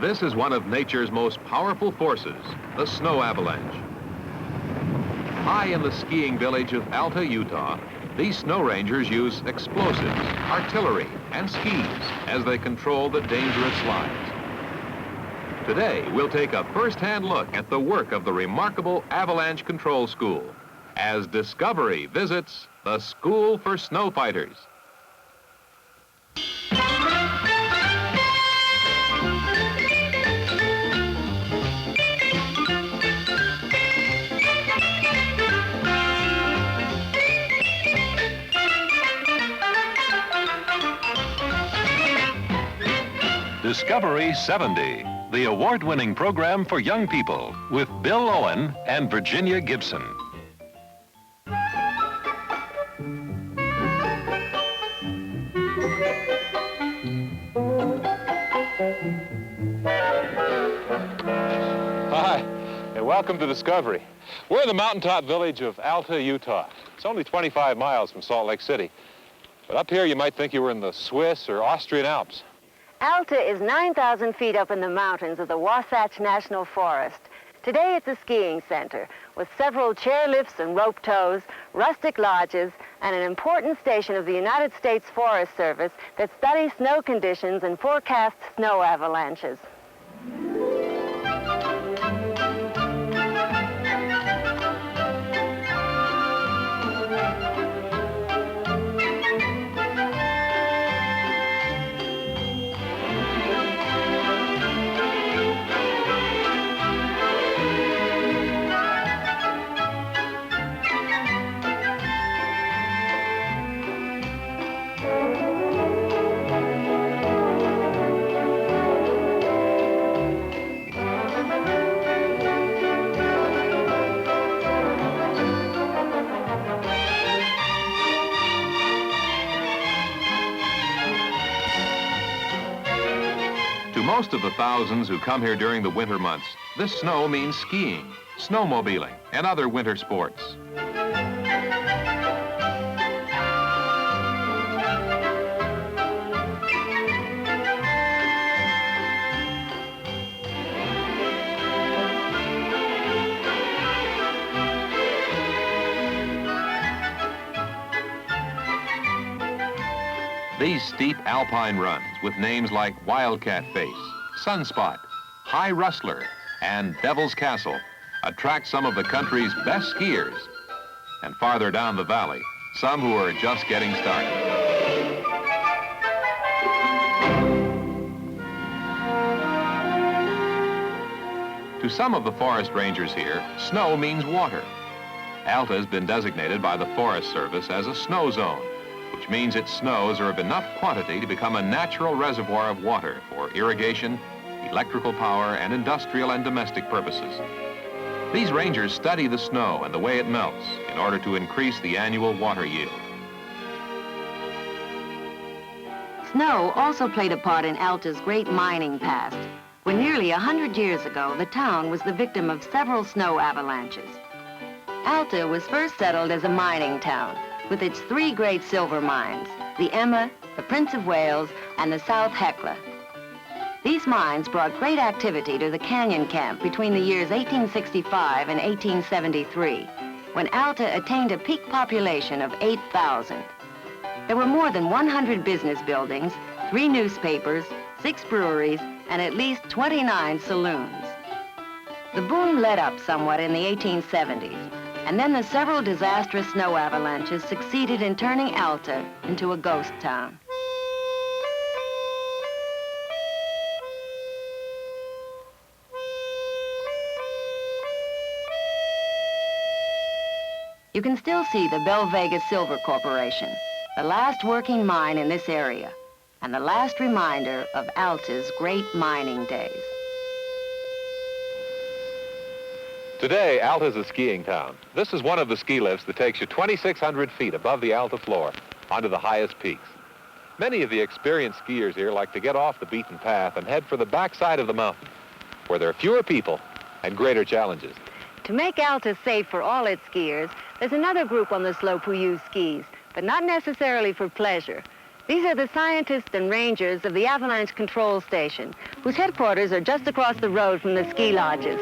This is one of nature's most powerful forces, the snow avalanche. High in the skiing village of Alta, Utah, these snow rangers use explosives, artillery, and skis as they control the dangerous slides. Today, we'll take a first-hand look at the work of the remarkable Avalanche Control School as Discovery visits the School for Snowfighters. Discovery 70, the award-winning program for young people with Bill Owen and Virginia Gibson. Hi, and welcome to Discovery. We're in the mountaintop village of Alta, Utah. It's only 25 miles from Salt Lake City. But up here, you might think you were in the Swiss or Austrian Alps. Alta is 9,000 feet up in the mountains of the Wasatch National Forest. Today it's a skiing center with several chairlifts and rope tows, rustic lodges, and an important station of the United States Forest Service that studies snow conditions and forecasts snow avalanches. Most of the thousands who come here during the winter months, this snow means skiing, snowmobiling, and other winter sports. These steep alpine runs with names like Wildcat Face, Sunspot, High Rustler, and Devil's Castle attract some of the country's best skiers. And farther down the valley, some who are just getting started. To some of the forest rangers here, snow means water. Alta has been designated by the Forest Service as a snow zone, which means its snows are of enough quantity to become a natural reservoir of water for irrigation, electrical power, and industrial and domestic purposes. These rangers study the snow and the way it melts in order to increase the annual water yield. Snow also played a part in Alta's great mining past, when nearly 100 years ago, the town was the victim of several snow avalanches. Alta was first settled as a mining town, with its three great silver mines, the Emma, the Prince of Wales, and the South Hecla. These mines brought great activity to the canyon camp between the years 1865 and 1873, when Alta attained a peak population of 8,000. There were more than 100 business buildings, 3 newspapers, 6 breweries, and at least 29 saloons. The boom let up somewhat in the 1870s, and then the several disastrous snow avalanches succeeded in turning Alta into a ghost town. You can still see the Bel Vega Silver Corporation, the last working mine in this area, and the last reminder of Alta's great mining days. Today, Alta's a skiing town. This is one of the ski lifts that takes you 2,600 feet above the Alta floor onto the highest peaks. Many of the experienced skiers here like to get off the beaten path and head for the backside of the mountain, where there are fewer people and greater challenges. To make Alta safe for all its skiers, there's another group on the slope who use skis, but not necessarily for pleasure. These are the scientists and rangers of the Avalanche Control Station, who whose headquarters are just across the road from the ski lodges.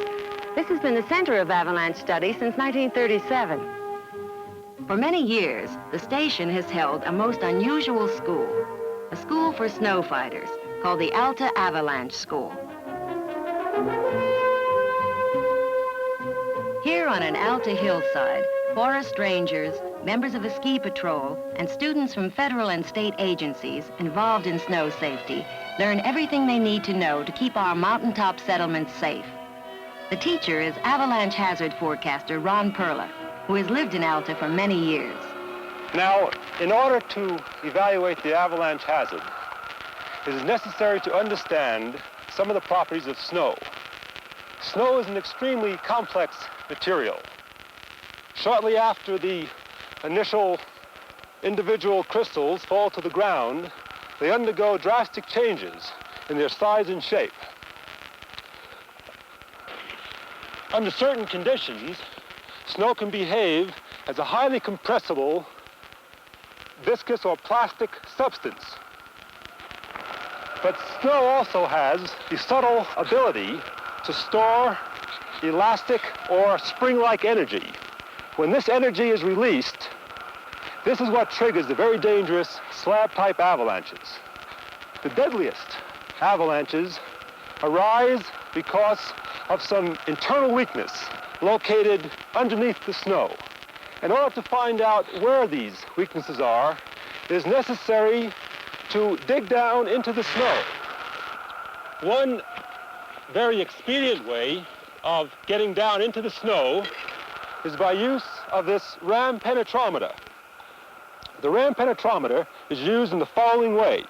This has been the center of avalanche study since 1937. For many years, the station has held a most unusual school, a school for snow fighters called the Alta Avalanche School. Here on an Alta hillside, forest rangers, members of a ski patrol, and students from federal and state agencies involved in snow safety learn everything they need to know to keep our mountaintop settlements safe. The teacher is avalanche hazard forecaster Ron Perla, who has lived in Alta for many years. Now, in order to evaluate the avalanche hazard, it is necessary to understand some of the properties of snow. Snow is an extremely complex material. Shortly after the initial individual crystals fall to the ground, they undergo drastic changes in their size and shape. Under certain conditions, snow can behave as a highly compressible, viscous or plastic substance. But snow also has the subtle ability to store elastic or spring-like energy. When this energy is released, this is what triggers the very dangerous slab-type avalanches. The deadliest avalanches arise because of some internal weakness located underneath the snow. In order to find out where these weaknesses are, it is necessary to dig down into the snow. One very expedient way of getting down into the snow is by use of this ram penetrometer. The ram penetrometer is used in the following way.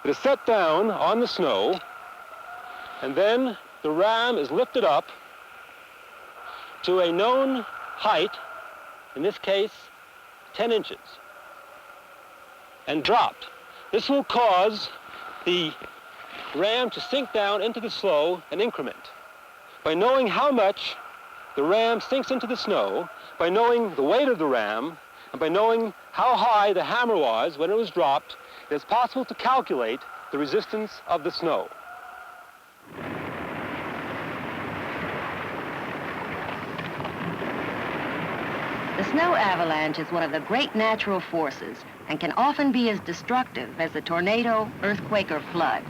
It is set down on the snow, and then the ram is lifted up to a known height, in this case, 10 inches, and dropped. This will cause the ram to sink down into the snow an increment. By knowing how much the ram sinks into the snow, by knowing the weight of the ram, and by knowing how high the hammer was when it was dropped, it is possible to calculate the resistance of the snow. The snow avalanche is one of the great natural forces and can often be as destructive as a tornado, earthquake, or flood.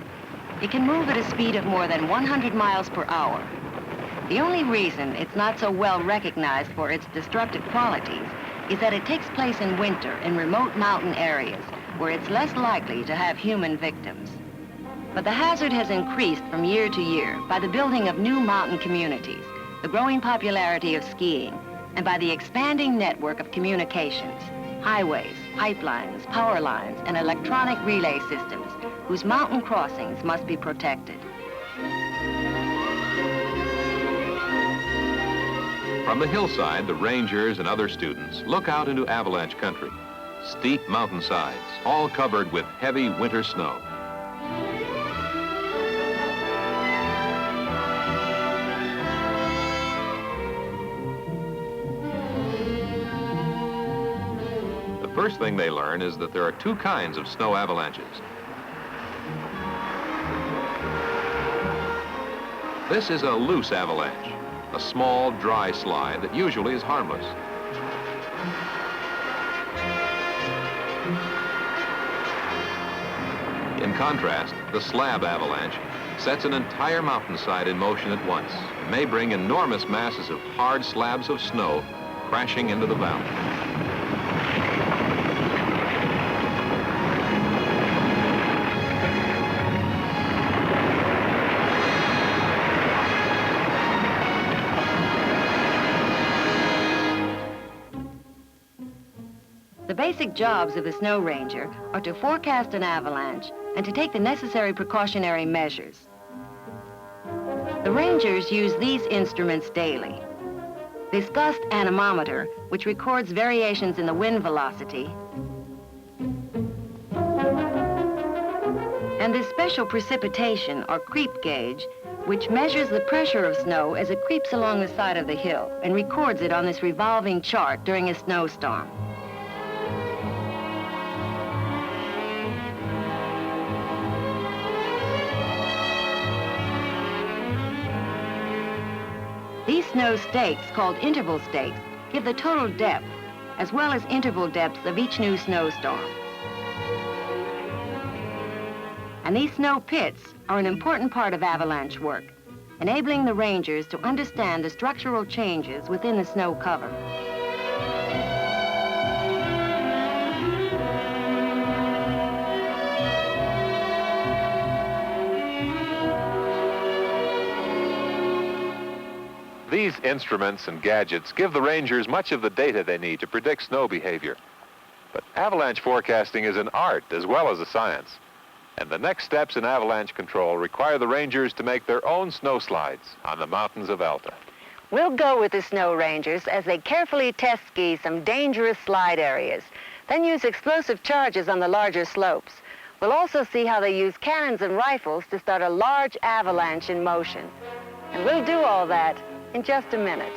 It can move at a speed of more than 100 miles per hour. The only reason it's not so well recognized for its destructive qualities is that it takes place in winter in remote mountain areas where it's less likely to have human victims. But the hazard has increased from year to year by the building of new mountain communities, the growing popularity of skiing, and by the expanding network of communications, highways, pipelines, power lines, and electronic relay systems whose mountain crossings must be protected. From the hillside, the rangers and other students look out into avalanche country. Steep mountainsides, all covered with heavy winter snow. The first thing they learn is that there are two kinds of snow avalanches. This is a loose avalanche, a small, dry slide that usually is harmless. In contrast, the slab avalanche sets an entire mountainside in motion at once and may bring enormous masses of hard slabs of snow crashing into the valley. The basic jobs of the snow ranger are to forecast an avalanche and to take the necessary precautionary measures. The rangers use these instruments daily. Disgust anemometer, which records variations in the wind velocity, and this special precipitation or creep gauge, which measures the pressure of snow as it creeps along the side of the hill and records it on this revolving chart during a snowstorm. These snow stakes, called interval stakes, give the total depth, as well as interval depths of each new snowstorm. And these snow pits are an important part of avalanche work, enabling the rangers to understand the structural changes within the snow cover. These instruments and gadgets give the rangers much of the data they need to predict snow behavior. But avalanche forecasting is an art as well as a science. And the next steps in avalanche control require the rangers to make their own snow slides on the mountains of Alta. We'll go with the snow rangers as they carefully test ski some dangerous slide areas, then use explosive charges on the larger slopes. We'll also see how they use cannons and rifles to start a large avalanche in motion. And we'll do all that in just a minute.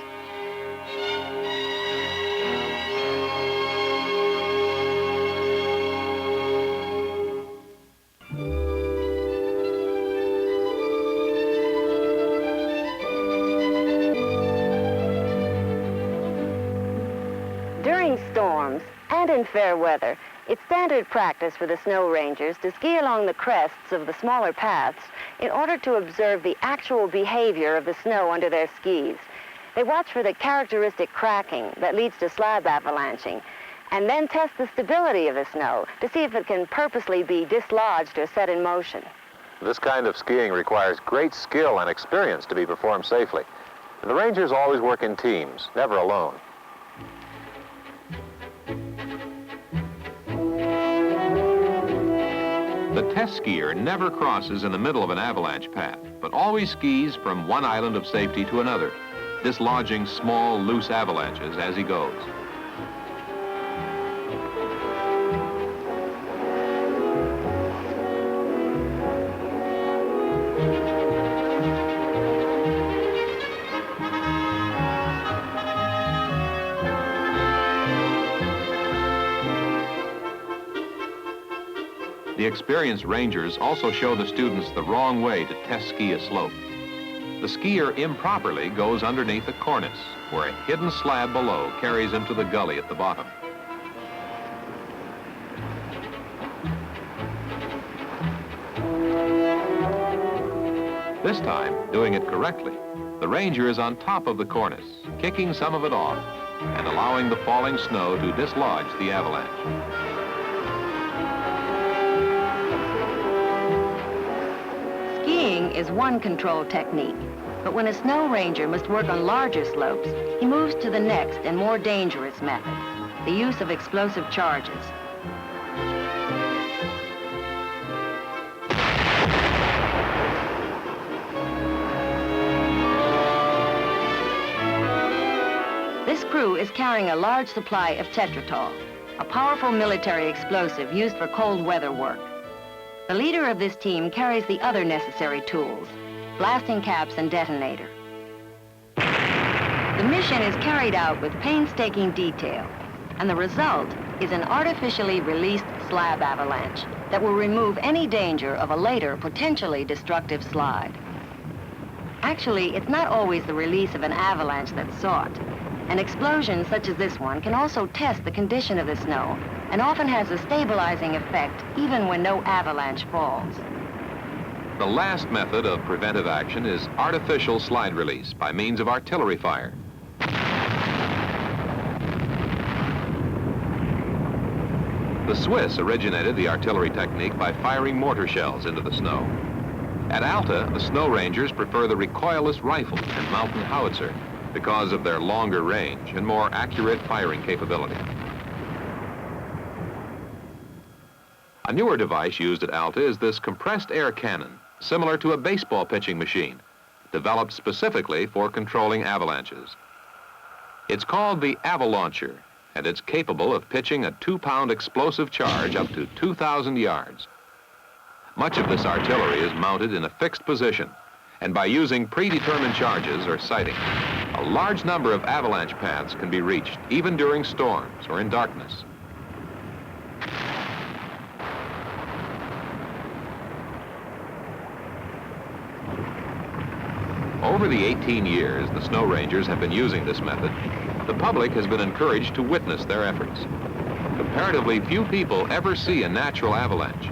During storms and in fair weather, it's standard practice for the snow rangers to ski along the crests of the smaller paths in order to observe the actual behavior of the snow under their skis. They watch for the characteristic cracking that leads to slab avalanching, and then test the stability of the snow to see if it can purposely be dislodged or set in motion. This kind of skiing requires great skill and experience to be performed safely. And the rangers always work in teams, never alone. The test skier never crosses in the middle of an avalanche path, but always skis from one island of safety to another, dislodging small, loose avalanches as he goes. The experienced rangers also show the students the wrong way to test ski a slope. The skier improperly goes underneath a cornice, where a hidden slab below carries him to the gully at the bottom. This time, doing it correctly, the ranger is on top of the cornice, kicking some of it off and allowing the falling snow to dislodge the avalanche. Skiing is one control technique, but when a snow ranger must work on larger slopes, he moves to the next and more dangerous method, the use of explosive charges. This crew is carrying a large supply of tetratol, a powerful military explosive used for cold weather work. The leader of this team carries the other necessary tools, blasting caps and detonator. The mission is carried out with painstaking detail, and the result is an artificially released slab avalanche that will remove any danger of a later potentially destructive slide. Actually, it's not always the release of an avalanche that's sought. An explosion such as this one can also test the condition of the snow and often has a stabilizing effect even when no avalanche falls. The last method of preventive action is artificial slide release by means of artillery fire. The Swiss originated the artillery technique by firing mortar shells into the snow. At Alta, the snow rangers prefer the recoilless rifle and mountain howitzer because of their longer range and more accurate firing capability. A newer device used at Alta is this compressed air cannon, similar to a baseball pitching machine, developed specifically for controlling avalanches. It's called the avalancher, and it's capable of pitching a 2-pound explosive charge up to 2,000 yards. Much of this artillery is mounted in a fixed position, and by using predetermined charges or sighting, a large number of avalanche paths can be reached, even during storms or in darkness. Over the 18 years the snow rangers have been using this method, the public has been encouraged to witness their efforts. Comparatively few people ever see a natural avalanche,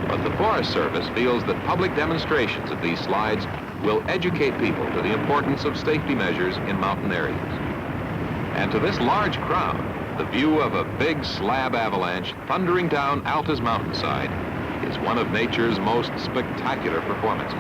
but the Forest Service feels that public demonstrations of these slides will educate people to the importance of safety measures in mountain areas. And to this large crowd, the view of a big slab avalanche thundering down Alta's mountainside is one of nature's most spectacular performances.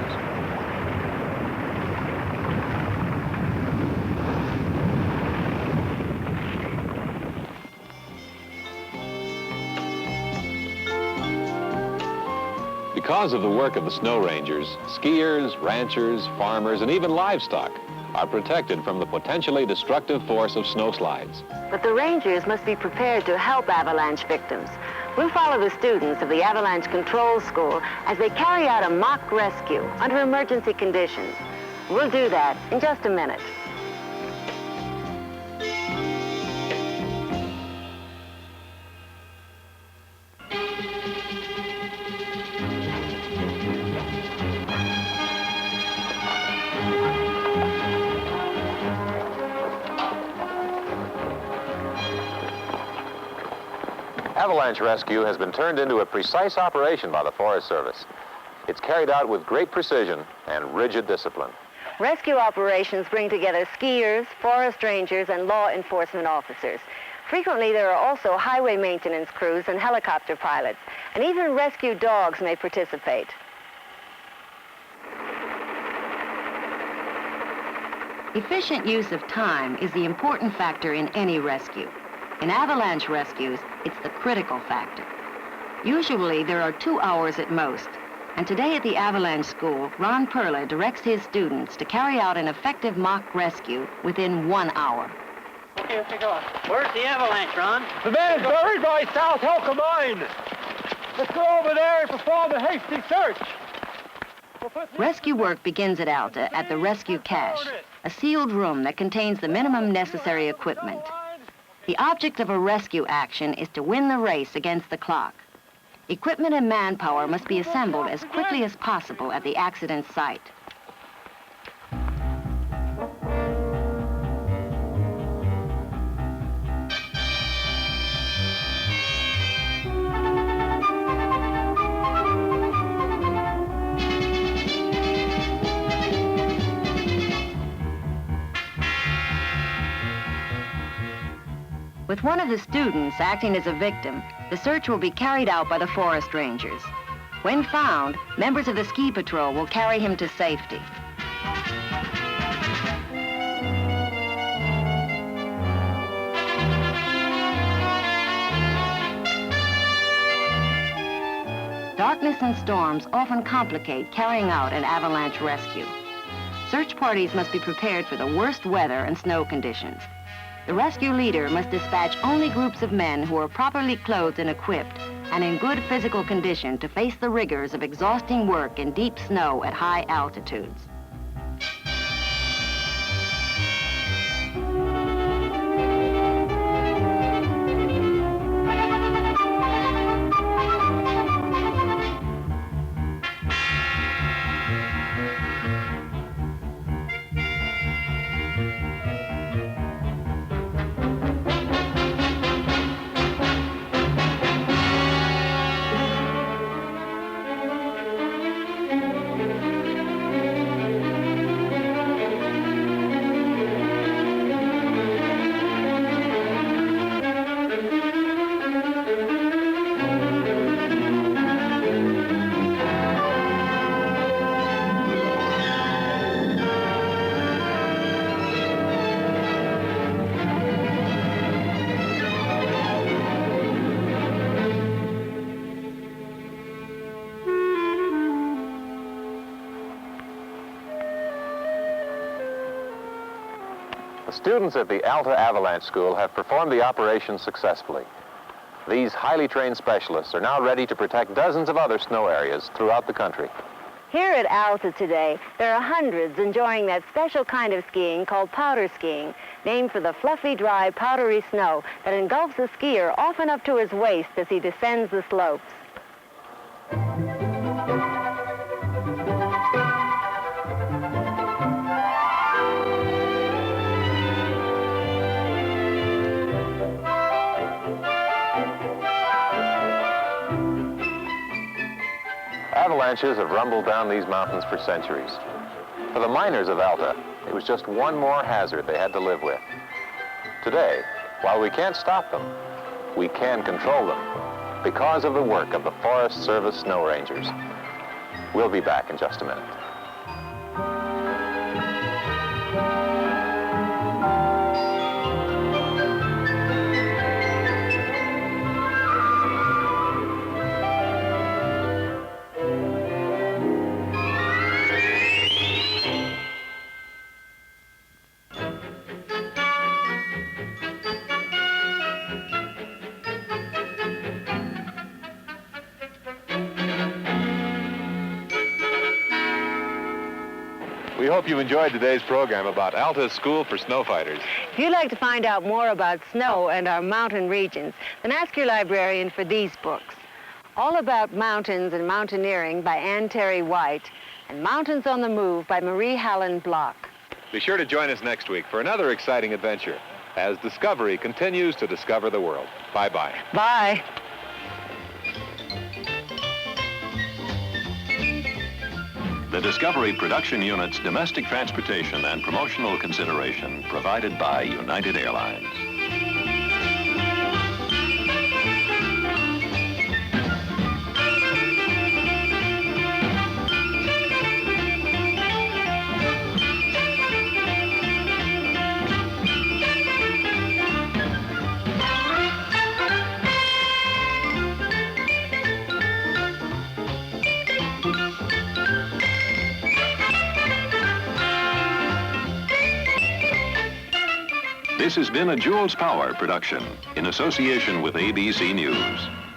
Because of the work of the snow rangers, skiers, ranchers, farmers, and even livestock are protected from the potentially destructive force of snowslides. But the rangers must be prepared to help avalanche victims. We'll follow the students of the Avalanche Control School as they carry out a mock rescue under emergency conditions. We'll do that in just a minute. Avalanche rescue has been turned into a precise operation by the Forest Service. It's carried out with great precision and rigid discipline. Rescue operations bring together skiers, forest rangers, and law enforcement officers. Frequently, there are also highway maintenance crews and helicopter pilots, and even rescue dogs may participate. Efficient use of time is the important factor in any rescue. In avalanche rescues, it's the critical factor. Usually, there are 2 hours at most. And today at the Avalanche School, Ron Perla directs his students to carry out an effective mock rescue within 1 hour. Okay, let's go. Where's the avalanche, Ron? The man is buried by South Elka Mine. Let's go over there and perform a hasty search. Rescue work begins at Alta at the rescue cache, a sealed room that contains the minimum necessary equipment. The object of a rescue action is to win the race against the clock. Equipment and manpower must be assembled as quickly as possible at the accident site. With one of the students acting as a victim, the search will be carried out by the forest rangers. When found, members of the ski patrol will carry him to safety. Darkness and storms often complicate carrying out an avalanche rescue. Search parties must be prepared for the worst weather and snow conditions. The rescue leader must dispatch only groups of men who are properly clothed and equipped and in good physical condition to face the rigors of exhausting work in deep snow at high altitudes. The students at the Alta Avalanche School have performed the operation successfully. These highly trained specialists are now ready to protect dozens of other snow areas throughout the country. Here at Alta today, there are hundreds enjoying that special kind of skiing called powder skiing, named for the fluffy, dry, powdery snow that engulfs a skier often up to his waist as he descends the slopes. Avalanches have rumbled down these mountains for centuries. For the miners of Alta, it was just one more hazard they had to live with. Today, while we can't stop them, we can control them because of the work of the Forest Service Snow Rangers. We'll be back in just a minute. We hope you enjoyed today's program about Alta's School for Snowfighters. If you'd like to find out more about snow and our mountain regions, then ask your librarian for these books. All About Mountains and Mountaineering by Ann Terry White and Mountains on the Move by Marie Hallen Block. Be sure to join us next week for another exciting adventure as Discovery continues to discover the world. Bye-bye. Bye. The Discovery Production Unit's domestic transportation and promotional consideration provided by United Airlines. This has been a Jules Power production in association with ABC News.